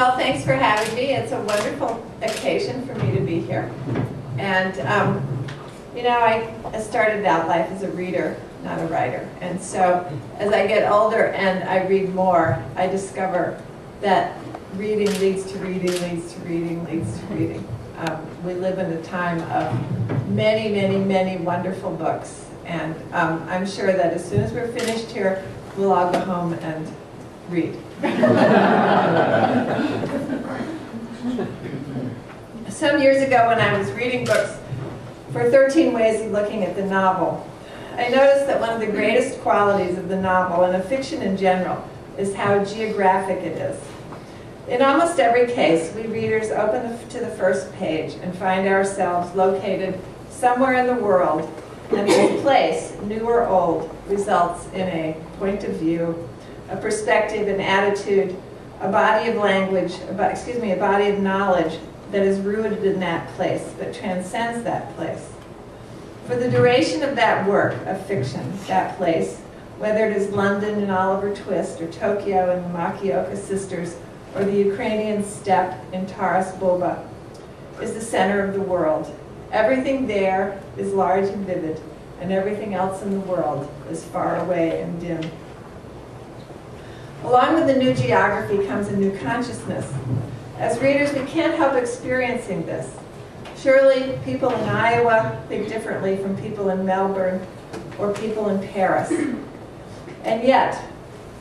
Well, thanks for having me. It's a wonderful occasion for me to be here. And, you know, I started out life as a reader, not a writer. And so as I get older and I read more, I discover that reading leads to reading, leads to reading, leads to reading. We live in a time of many, many, many wonderful books. And I'm sure that as soon as we're finished here, we'll all go home and read. Some years ago when I was reading books for 13 Ways of Looking at the Novel, I noticed that one of the greatest qualities of the novel, and of fiction in general, is how geographic it is. In almost every case, we readers open to the first page and find ourselves located somewhere in the world, and this place, new or old, results in a point of view, a perspective, an attitude, a body of language, a body of knowledge that is rooted in that place, but transcends that place. For the duration of that work of fiction, that place, whether it is London in Oliver Twist, or Tokyo in the Makioka Sisters, or the Ukrainian steppe in Taras Bulba, is the center of the world. Everything there is large and vivid, and everything else in the world is far away and dim. Along with the new geography comes a new consciousness. As readers, we can't help experiencing this. Surely people in Iowa think differently from people in Melbourne or people in Paris. And yet,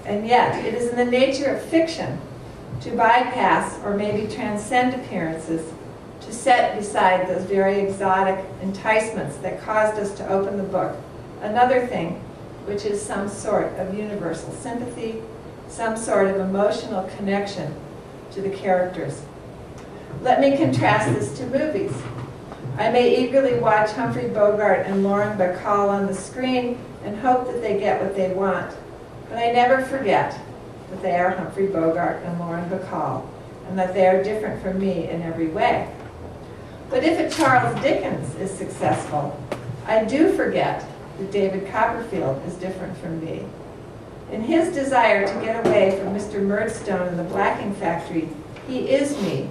it is in the nature of fiction to bypass or maybe transcend appearances, to set beside those very exotic enticements that caused us to open the book another thing, which is some sort of universal sympathy, some sort of emotional connection to the characters. Let me contrast this to movies. I may eagerly watch Humphrey Bogart and Lauren Bacall on the screen and hope that they get what they want, but I never forget that they are Humphrey Bogart and Lauren Bacall, and that they are different from me in every way. But if a Charles Dickens is successful, I do forget that David Copperfield is different from me. In his desire to get away from Mr. Murdstone and the blacking factory, he is me.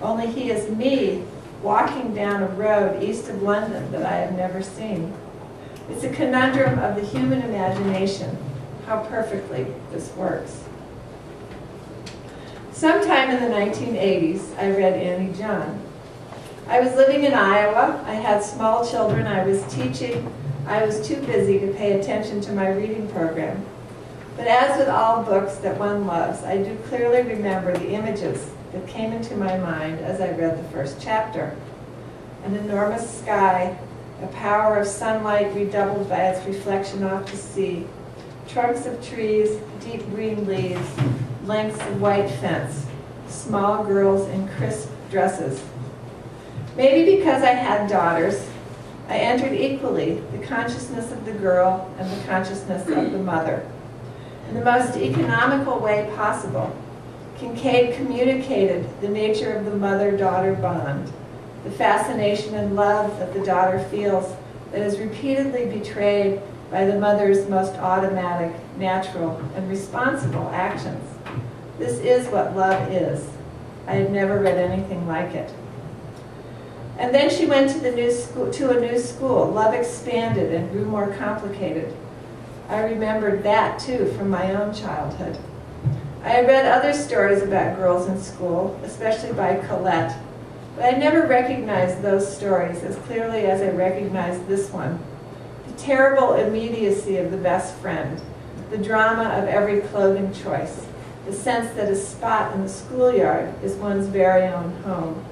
Only he is me walking down a road east of London that I have never seen. It's a conundrum of the human imagination, how perfectly this works. Sometime in the 1980s, I read Annie John. I was living in Iowa, I had small children, I was teaching, I was too busy to pay attention to my reading program. But as with all books that one loves, I do clearly remember the images that came into my mind as I read the first chapter. An enormous sky, a power of sunlight redoubled by its reflection off to sea, trunks of trees, deep green leaves, lengths of white fence, small girls in crisp dresses. Maybe because I had daughters, I entered equally the consciousness of the girl and the consciousness of the mother. In the most economical way possible, Kincaid communicated the nature of the mother-daughter bond, the fascination and love that the daughter feels that is repeatedly betrayed by the mother's most automatic, natural, and responsible actions. This is what love is. I had never read anything like it. And then she went to a new school. Love expanded and grew more complicated. I remembered that, too, from my own childhood. I had read other stories about girls in school, especially by Colette, but I never recognized those stories as clearly as I recognized this one. The terrible immediacy of the best friend, the drama of every clothing choice, the sense that a spot in the schoolyard is one's very own home.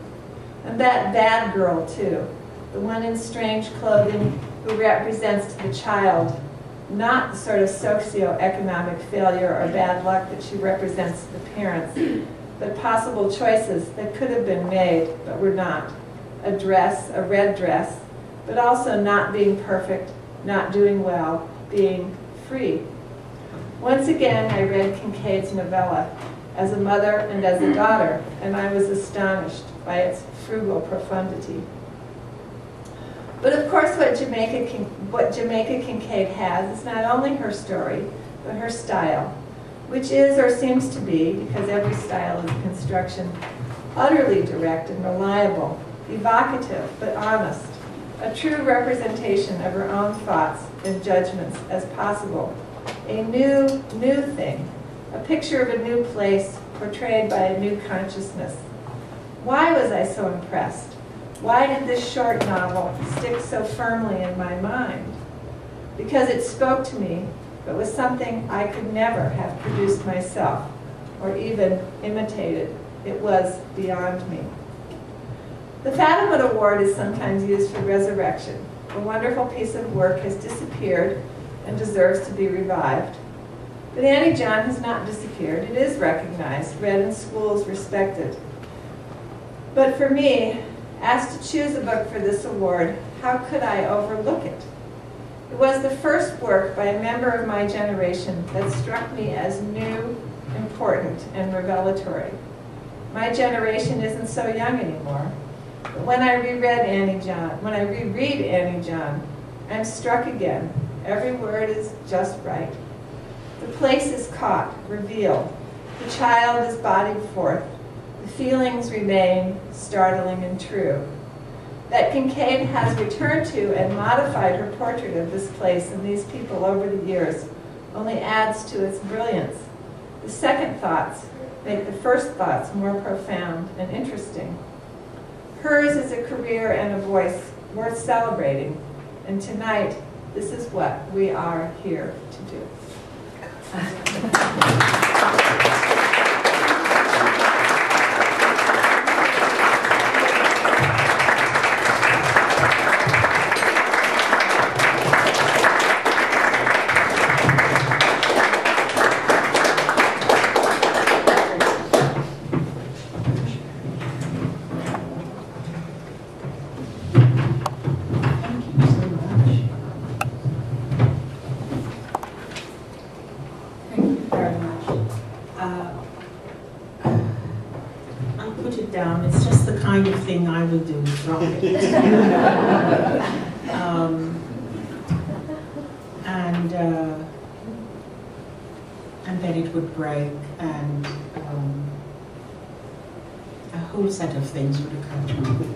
And that bad girl, too, the one in strange clothing who represents to the child not the sort of socioeconomic failure or bad luck that she represents to the parents, but possible choices that could have been made but were not. A dress, a red dress, but also not being perfect, not doing well, being free. Once again, I read Kincaid's novella as a mother and as a daughter, and I was astonished by its frugal profundity. But of course, what Jamaica Kincaid has is not only her story, but her style. which is or seems to be, because every style of construction, utterly direct and reliable, evocative but honest, a true representation of her own thoughts and judgments as possible, a new thing, a picture of a new place portrayed by a new consciousness. Why was I so impressed? Why did this short novel stick so firmly in my mind? Because it spoke to me, but was something I could never have produced myself or even imitated. It was beyond me. The Fadiman Award is sometimes used for resurrection. A wonderful piece of work has disappeared and deserves to be revived. But Annie John has not disappeared. It is recognized, read in schools, respected. But for me, asked to choose a book for this award, how could I overlook it? It was the first work by a member of my generation that struck me as new, important, and revelatory. My generation isn't so young anymore. But when I reread Annie John, when I reread Annie John, I'm struck again. Every word is just right. The place is caught, revealed. The child is bodied forth. The feelings remain startling and true. That Kincaid has returned to and modified her portrait of this place and these people over the years only adds to its brilliance. The second thoughts make the first thoughts more profound and interesting. Hers is a career and a voice worth celebrating, and tonight, this is what we are here to do. Thing I would do is wrong. And then it would break, and a whole set of things would occur to me.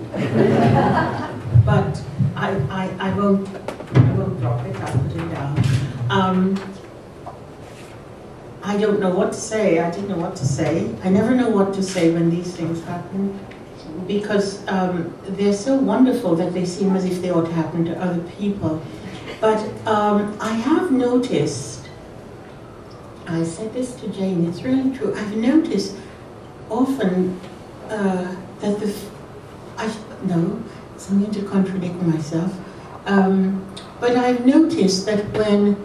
But I won't drop it. I'll put it down. I don't know what to say. I didn't know what to say. I never know what to say when these things happen, because they're so wonderful that they seem as if they ought to happen to other people. But I have noticed, I said this to Jane, it's really true, I've noticed often that so I'm going to contradict myself, but I've noticed that when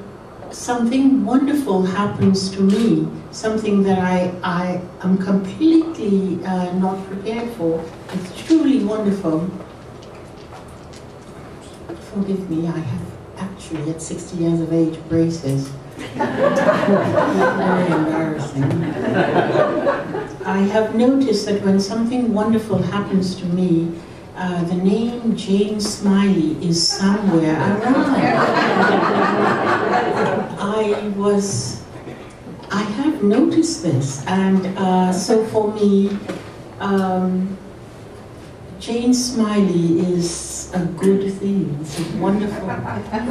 something wonderful happens to me, something that I am completely not prepared for, it's truly wonderful. Forgive me, I have actually at 60 years of age braces. Very embarrassing. I have noticed that when something wonderful happens to me, the name Jane Smiley is somewhere around. I have noticed this, and so for me, Jane Smiley is a good thing. It's a wonderful thing.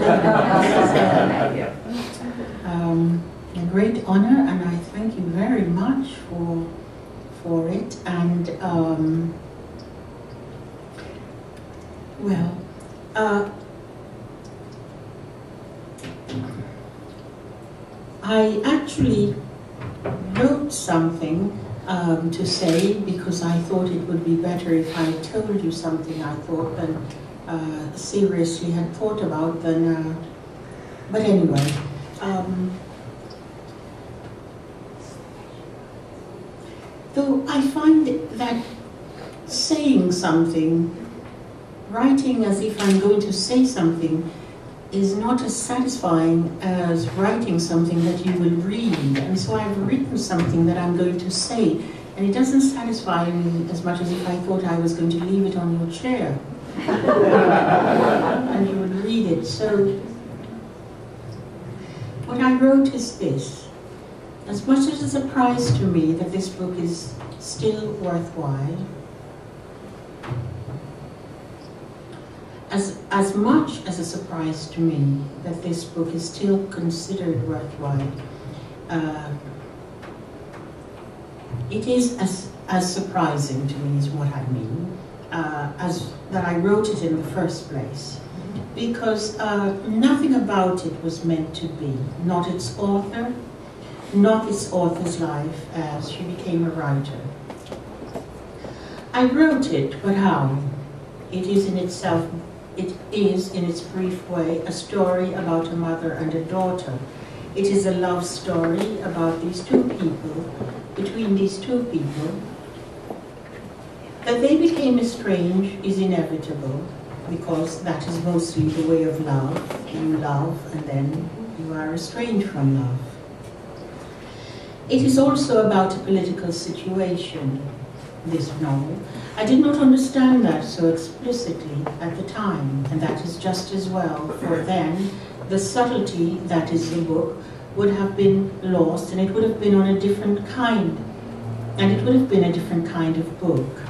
A great honor, and I thank you very much for it. And well, I actually wrote something to say, because I thought it would be better if I told you something I thought than seriously had thought about than, but anyway. Though I find that saying something, writing as if I'm going to say something, is not as satisfying as writing something that you will read. And so I've written something that I'm going to say, and it doesn't satisfy me as much as if I thought I was going to leave it on your chair and you would read it. So what I wrote is this: As much as a surprise to me that this book is still worthwhile, as much as a surprise to me that this book is still considered worthwhile, it is as surprising to me is what I mean, as that I wrote it in the first place. Because nothing about it was meant to be, not its author, not its author's life as she became a writer. I wrote it, but how? It is in itself, it is in its brief way a story about a mother and a daughter. It is a love story about these two people, between these two people. That they became estranged is inevitable, because that is mostly the way of love. You love and then you are estranged from love. It is also about a political situation, this novel. I did not understand that so explicitly at the time, and that is just as well, for then the subtlety that is the book would have been lost, and it would have been on a different kind, and it would have been a different kind of book,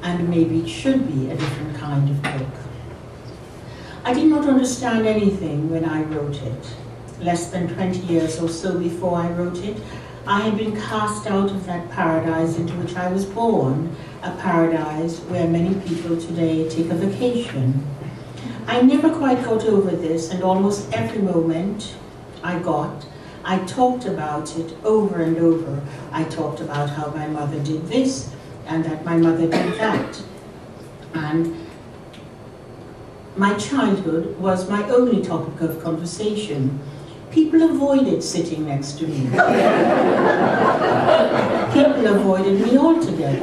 and maybe it should be a different kind of book. I did not understand anything when I wrote it. Less than 20 years or so before I wrote it, I had been cast out of that paradise into which I was born, a paradise where many people today take a vacation. I never quite got over this, and almost every moment I talked about it over and over. I talked about how my mother did this, and that my mother did that. And my childhood was my only topic of conversation. People avoided sitting next to me. People avoided me altogether.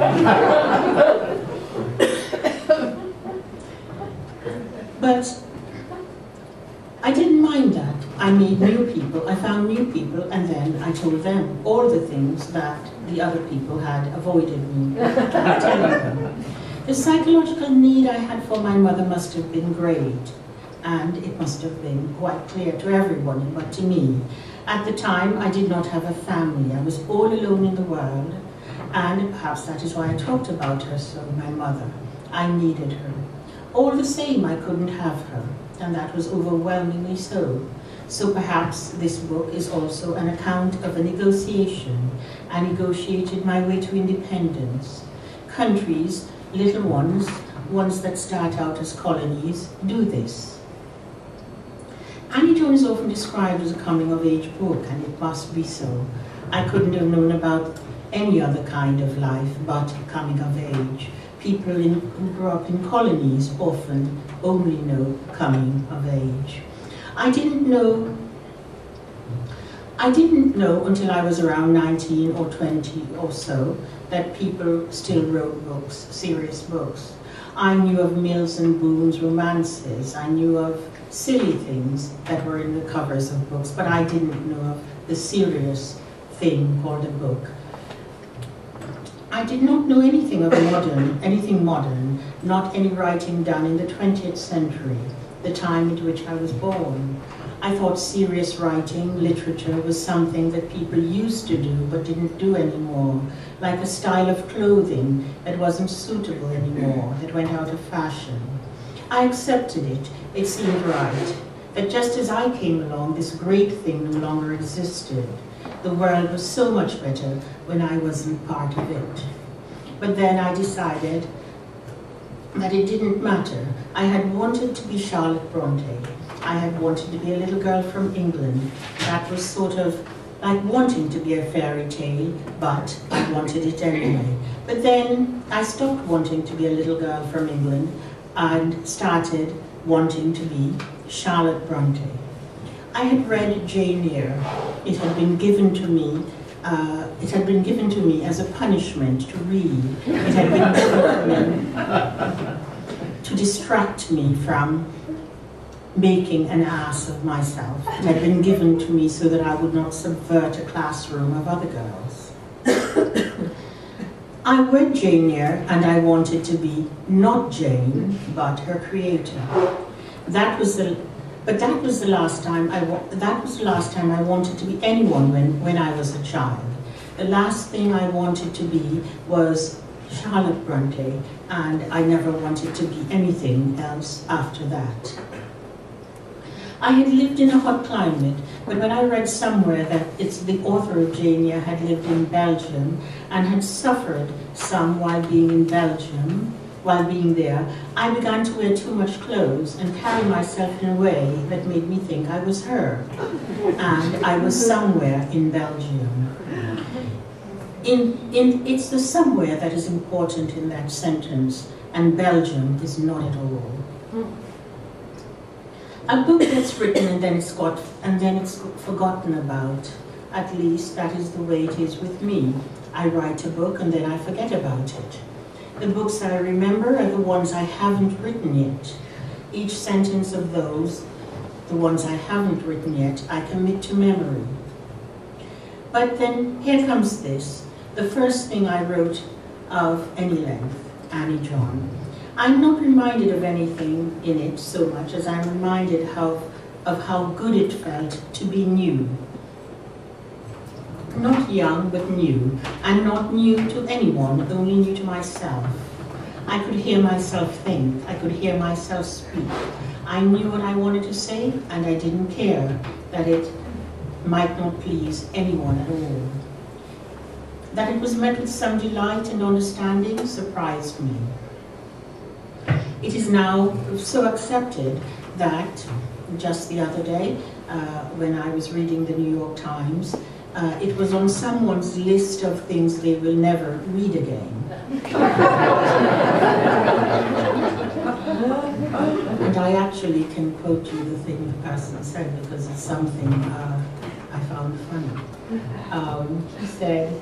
But I didn't mind that. I made new people, I found new people, and then I told them all the things that the other people had avoided me telling them. The psychological need I had for my mother must have been great, and it must have been quite clear to everyone, but to me. At the time, I did not have a family. I was all alone in the world, and perhaps that is why I talked about her so, my mother. I needed her. All the same, I couldn't have her, and that was overwhelmingly so. So perhaps this book is also an account of a negotiation. I negotiated my way to independence. Countries, little ones that start out as colonies, do this. Annie is often described as a coming-of-age book, and it must be so. I couldn't have known about any other kind of life but coming of age. People who grew up in colonies often only know coming of age. I didn't know until I was around 19 or 20 or so that people still wrote books, serious books. I knew of Mills and Boon's romances. I knew of silly things that were in the covers of books, but I didn't know of the serious thing called a book. I did not know anything of anything modern, not any writing done in the 20th century, the time in which I was born. I thought serious writing, literature, was something that people used to do but didn't do anymore, like a style of clothing that wasn't suitable anymore, that went out of fashion. I accepted it. It seemed right, that just as I came along, this great thing no longer existed. The world was so much better when I wasn't part of it. But then I decided that it didn't matter. I had wanted to be Charlotte Bronte. I had wanted to be a little girl from England. That was sort of like wanting to be a fairy tale, but I wanted it anyway. But then I stopped wanting to be a little girl from England and started wanting to be Charlotte Bronte. I had read Jane Eyre. It had been given to me. As a punishment to read. It had been given to me to distract me from making an ass of myself. It had been given to me so that I would not subvert a classroom of other girls. I read Jane Eyre, and I wanted to be not Jane, but her creator. But But that was the last time I wanted to be anyone when I was a child. The last thing I wanted to be was Charlotte Bronte, and I never wanted to be anything else after that. I had lived in a hot climate, but when I read somewhere that the author of Jane Eyre had lived in Belgium and had suffered some while being in Belgium, while being there, I began to wear too much clothes and carry myself in a way that made me think I was her, and I was somewhere in Belgium. It's the somewhere that is important in that sentence, and Belgium is not at all. A book gets written and then it's forgotten about. At least that is the way it is with me. I write a book and then I forget about it. The books that I remember are the ones I haven't written yet. Each sentence of those, the ones I haven't written yet, I commit to memory. But then here comes this, the first thing I wrote of any length, Annie John. I'm not reminded of anything in it so much as I'm reminded of how good it felt to be new. Not young, but new, and not new to anyone, only new to myself. I could hear myself think, I could hear myself speak. I knew what I wanted to say, and I didn't care that it might not please anyone at all. That it was met with some delight and understanding surprised me. It is now so accepted that just the other day, when I was reading the New York Times, it was on someone's list of things they will never read again. And I actually can quote you the thing the person said because it's something I found funny. He said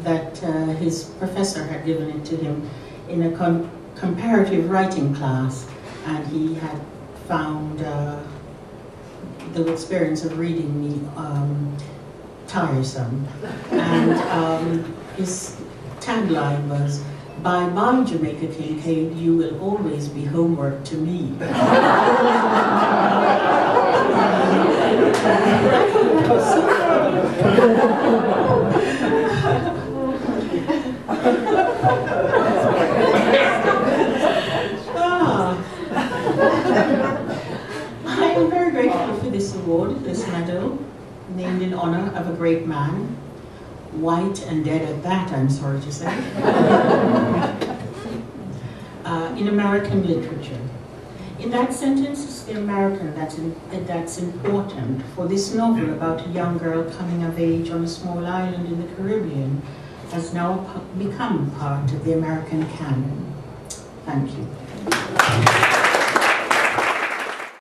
that his professor had given it to him in a comparative writing class, and he had found the experience of reading me tiresome. And his tagline was, "Bye-bye, Jamaica Kincaid, you will always be homework to me." I am very grateful for this award, this medal, named in honor of a great man, white and dead at that, I'm sorry to say, in American literature. In that sentence, it's the American that's important, for this novel about a young girl coming of age on a small island in the Caribbean has now become part of the American canon. Thank you.